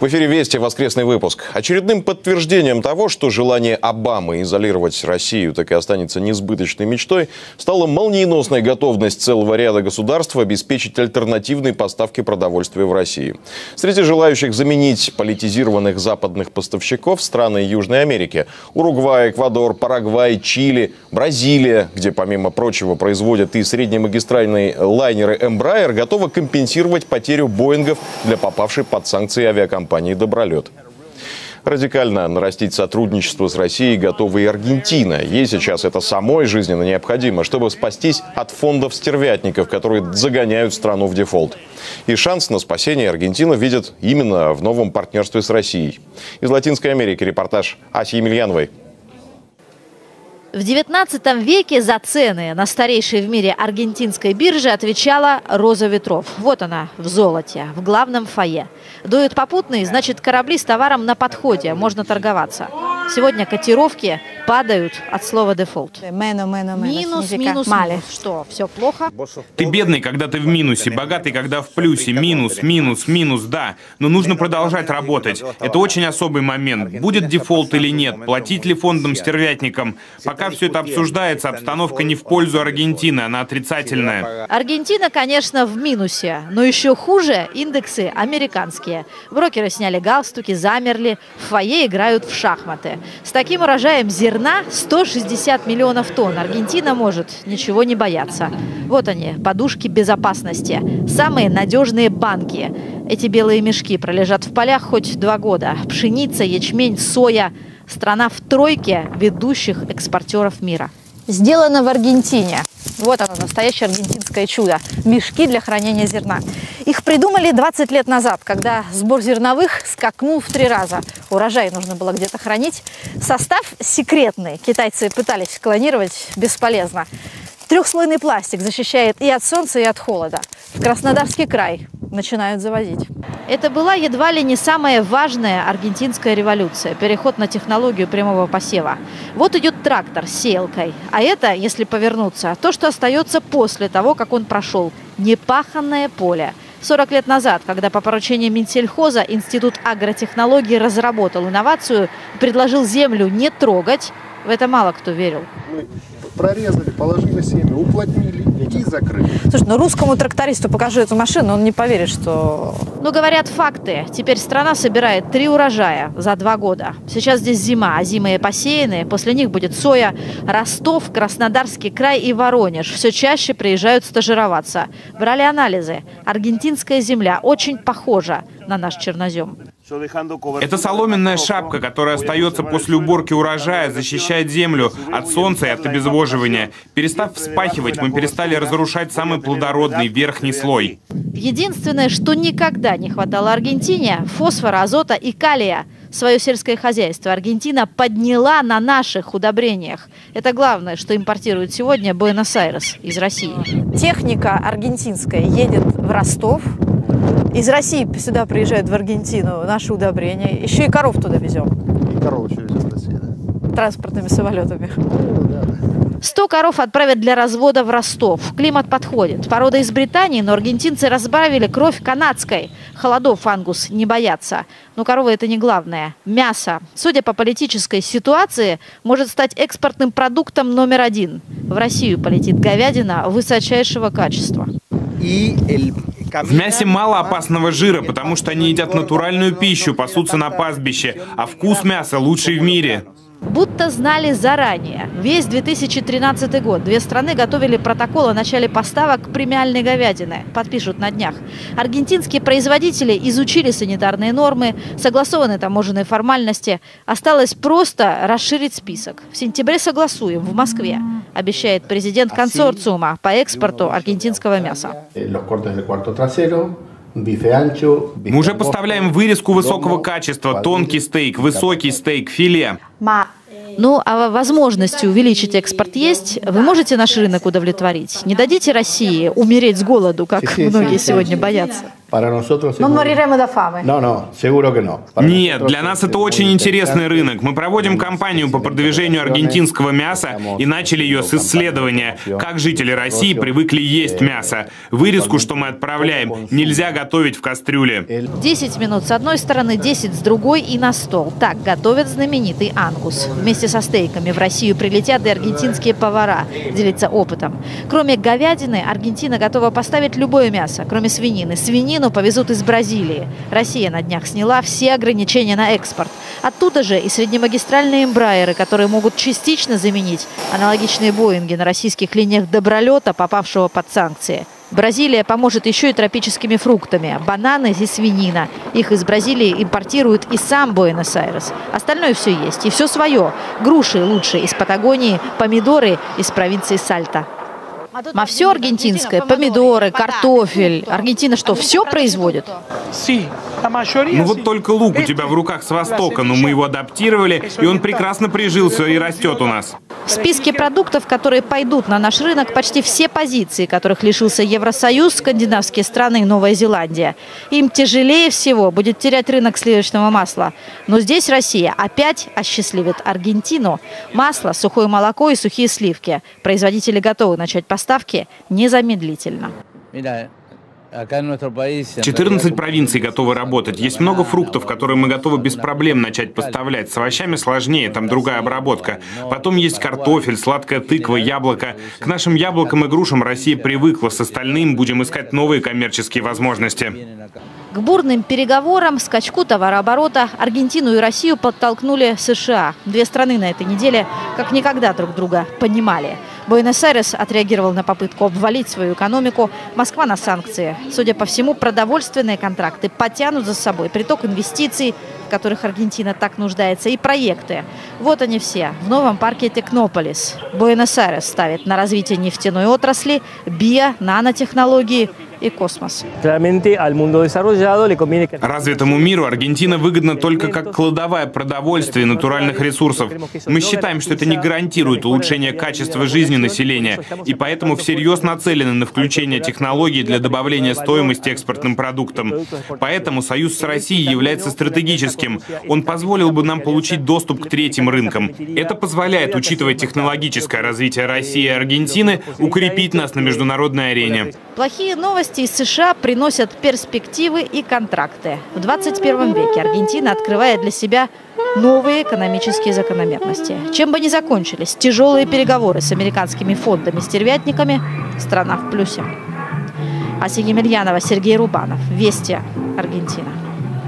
В эфире «Вести», воскресный выпуск. Очередным подтверждением того, что желание Обамы изолировать Россию так и останется несбыточной мечтой, стала молниеносная готовность целого ряда государств обеспечить альтернативные поставки продовольствия в России. Среди желающих заменить политизированных западных поставщиков страны Южной Америки – Уругвай, Эквадор, Парагвай, Чили, Бразилия, где, помимо прочего, производят и среднемагистральные лайнеры Embraer, готовы компенсировать потерю Боингов для попавшей под санкции авиакомпании «Добролет». Радикально нарастить сотрудничество с Россией готова и Аргентина. Ей сейчас это самой жизненно необходимо, чтобы спастись от фондов стервятников, которые загоняют страну в дефолт. И шанс на спасение Аргентина видит именно в новом партнерстве с Россией. Из Латинской Америки репортаж Аси Емельяновой. В XIX веке за цены на старейшей в мире аргентинской бирже отвечала «Роза ветров». Вот она, в золоте, в главном фойе. Дуют попутные, значит, корабли с товаром на подходе, можно торговаться. Сегодня котировки падают от слова «дефолт». Минус, минус, минус. Что, все плохо? Ты бедный, когда ты в минусе, богатый, когда в плюсе. Минус, минус, минус, да. Но нужно продолжать работать. Это очень особый момент. Будет дефолт или нет, платить ли фондам-стервятникам. Пока все это обсуждается, обстановка не в пользу Аргентины, она отрицательная. Аргентина, конечно, в минусе, но еще хуже индексы американские. Брокеры сняли галстуки, замерли, в фойе играют в шахматы. С таким урожаем зерна 160 миллионов тонн. Аргентина может ничего не бояться. Вот они, подушки безопасности. Самые надежные банки. Эти белые мешки пролежат в полях хоть 2 года. Пшеница, ячмень, соя. Страна в тройке ведущих экспортеров мира. Сделано в Аргентине. Вот оно, настоящее аргентинское чудо. Мешки для хранения зерна. Их придумали 20 лет назад, когда сбор зерновых скакнул в 3 раза. Урожай нужно было где-то хранить. Состав секретный. Китайцы пытались клонировать, бесполезно. 3-слойный пластик защищает и от солнца, и от холода. В Краснодарский край начинают завозить. Это была едва ли не самая важная аргентинская революция – переход на технологию прямого посева. Вот идет трактор с сеялкой. А это, если повернуться, то, что остается после того, как он прошел – непаханное поле. 40 лет назад, когда по поручению Минсельхоза Институт агротехнологий разработал инновацию и предложил землю не трогать, в это мало кто верил. Прорезали, положили семя, уплотнили и закрыли. Слушай, ну русскому трактористу покажи эту машину, он не поверит, что... Ну, говорят факты. Теперь страна собирает 3 урожая за 2 года. Сейчас здесь зима, озимые посеяны, после них будет соя. Ростов, Краснодарский край и Воронеж все чаще приезжают стажироваться. Брали анализы. Аргентинская земля очень похожа на наш чернозем. Это соломенная шапка, которая остается после уборки урожая, защищает землю от солнца и от обезвоживания. Перестав вспахивать, мы перестали разрушать самый плодородный верхний слой. Единственное, что никогда не хватало Аргентине – фосфора, азота и калия. Свое сельское хозяйство Аргентина подняла на наших удобрениях. Это главное, что импортирует сегодня Буэнос-Айрес из России. Техника аргентинская едет в Ростов. Из России сюда приезжают в Аргентину наши удобрения. Еще и коров туда везем. И коров еще везем в Россию, да? Транспортными самолетами. Да. 100 коров отправят для развода в Ростов. Климат подходит. Порода из Британии, но аргентинцы разбавили кровь канадской. Холодов ангус не боятся. Но корова это не главное. Мясо, судя по политической ситуации, может стать экспортным продуктом номер 1. В Россию полетит говядина высочайшего качества. В мясе мало опасного жира, потому что они едят натуральную пищу, пасутся на пастбище, а вкус мяса лучший в мире. Будто знали заранее. Весь 2013 год 2 страны готовили протокол о начале поставок премиальной говядины. Подпишут на днях. Аргентинские производители изучили санитарные нормы, согласованы таможенные формальности. Осталось просто расширить список. В сентябре согласуем в Москве, обещает президент консорциума по экспорту аргентинского мяса. Мы уже поставляем вырезку высокого качества, тонкий стейк, высокий стейк, филе. Ну, а возможности увеличить экспорт есть? Вы можете наш рынок удовлетворить? Не дадите России умереть с голоду, как многие сегодня боятся? Non moriremo da fame. Нет, для нас это очень интересный рынок. Мы проводим кампанию по продвижению аргентинского мяса и начали ее с исследования, как жители России привыкли есть мясо. Вырезку, что мы отправляем, нельзя готовить в кастрюле. 10 минут с одной стороны, 10 с другой и на стол. Так готовят знаменитый ангус. Вместе со стейками в Россию прилетят и аргентинские повара делиться опытом. Кроме говядины, Аргентина готова поставить любое мясо, кроме свинины. Свинину повезут из Бразилии. Россия на днях сняла все ограничения на экспорт. Оттуда же и среднемагистральные эмбрайеры, которые могут частично заменить аналогичные Боинги на российских линиях добролета, попавшего под санкции. Бразилия поможет еще и тропическими фруктами. Бананы и свинина. Их из Бразилии импортирует и сам Буэнос-Айрес. Остальное все есть. И все свое. Груши лучше из Патагонии, помидоры из провинции Сальта. А все аргентинское. Помидоры, картофель. Аргентина что, все производит? Ну вот только лук у тебя в руках с Востока, но мы его адаптировали, и он прекрасно прижился и растет у нас. В списке продуктов, которые пойдут на наш рынок, почти все позиции, которых лишился Евросоюз, скандинавские страны и Новая Зеландия. Им тяжелее всего будет терять рынок сливочного масла. Но здесь Россия опять осчастливит Аргентину. Масло, сухое молоко и сухие сливки. Производители готовы начать поставки незамедлительно. 14 провинций готовы работать. Есть много фруктов, которые мы готовы без проблем начать поставлять. С овощами сложнее, там другая обработка. Потом есть картофель, сладкая тыква, яблоко. К нашим яблокам и грушам Россия привыкла. С остальным будем искать новые коммерческие возможности. К бурным переговорам, скачку товарооборота Аргентину и Россию подтолкнули США. Две страны на этой неделе как никогда друг друга понимали. Буэнос-Айрес отреагировал на попытку обвалить свою экономику, Москва на санкции. Судя по всему, продовольственные контракты потянут за собой приток инвестиций, в которых Аргентина так нуждается, и проекты. Вот они все. В новом парке Технополис. Буэнос-Айрес ставит на развитие нефтяной отрасли, био, нанотехнологии и космос. Развитому миру Аргентина выгодна только как кладовая продовольствия и натуральных ресурсов. Мы считаем, что это не гарантирует улучшение качества жизни населения, и поэтому всерьез нацелены на включение технологий для добавления стоимости экспортным продуктам. Поэтому союз с Россией является стратегическим. Он позволил бы нам получить доступ к третьим рынкам. Это позволяет, учитывая технологическое развитие России и Аргентины, укрепить нас на международной арене. Плохие новости из США приносят перспективы и контракты. В 21 веке Аргентина открывает для себя новые экономические закономерности. Чем бы ни закончились тяжелые переговоры с американскими фондами-стервятниками, страна в плюсе. Ася Емельянова, Сергей Рубанов. Вести, Аргентина.